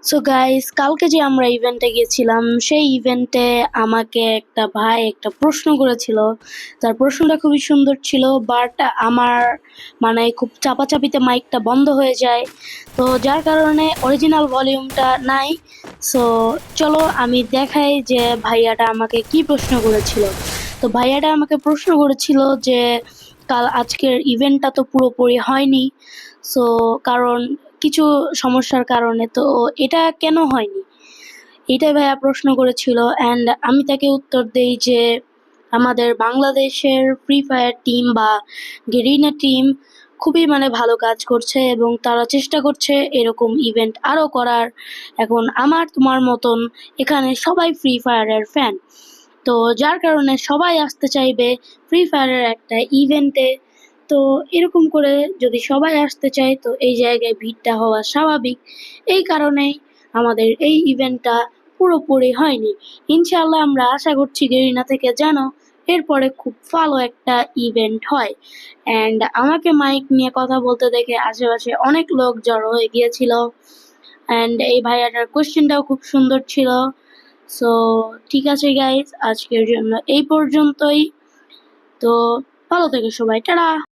So guys, কালকে যে আমরা ইভেন্টে গেছিলাম সেই ইভেন্টে আমাকে একটা ভাই একটা প্রশ্ন করেছিল। তার প্রশ্নটা খুবই সুন্দর ছিল, বাট আমার মানে খুব চাপাচাপিতে মাইকটা বন্ধ হয়ে যায়, তো যার কারণে অরিজিনাল ভলিউমটা নাই। সো চলো আমি দেখাই যে ভাইয়াটা আমাকে কি প্রশ্ন করেছিল। তো ভাইয়াটা আমাকে প্রশ্ন করেছিল যে আজকের ইভেন্টটা তো পুরোপুরি হয়নি। সো কারণ কিছু সমস্যার কারণে, তো এটা কেন হয়নি, এটাই ভাইয়া প্রশ্ন করেছিল। অ্যান্ড আমি তাকে উত্তর দেই যে আমাদের বাংলাদেশের ফ্রি ফায়ার টিম বা গেরিনা টিম খুবই ভালো কাজ করছে এবং তারা চেষ্টা করছে এরকম ইভেন্ট আরো করার। এখন আমার তোমার মতন এখানে সবাই ফ্রি ফায়ারের ফ্যান, তো যার কারণে সবাই আসতে চাইবে ফ্রি ফায়ারের একটা ইভেন্টে। তো এরকম করে যদি সবাই আসতে চায় তো এই জায়গায় ভিড়টা হওয়া স্বাভাবিক। এই কারণেই আমাদের এই ইভেন্টটা পুরোপুরি হয়নি। ইনশাআল্লাহ আমরা আশা করছি গেরিনা থেকে যেন এরপরে খুব ভালো একটা ইভেন্ট হয়। অ্যান্ড আমাকে মাইক নিয়ে কথা বলতে দেখে আশেপাশে অনেক লোক জড়ো হয়ে গিয়েছিল। অ্যান্ড এই ভাইয়াটার কোশ্চেনটাও খুব সুন্দর ছিল। সো ঠিক আছে গাইস, আজকের জন্য এই পর্যন্তই। তো ভালো থেকো সবাই, টাটা।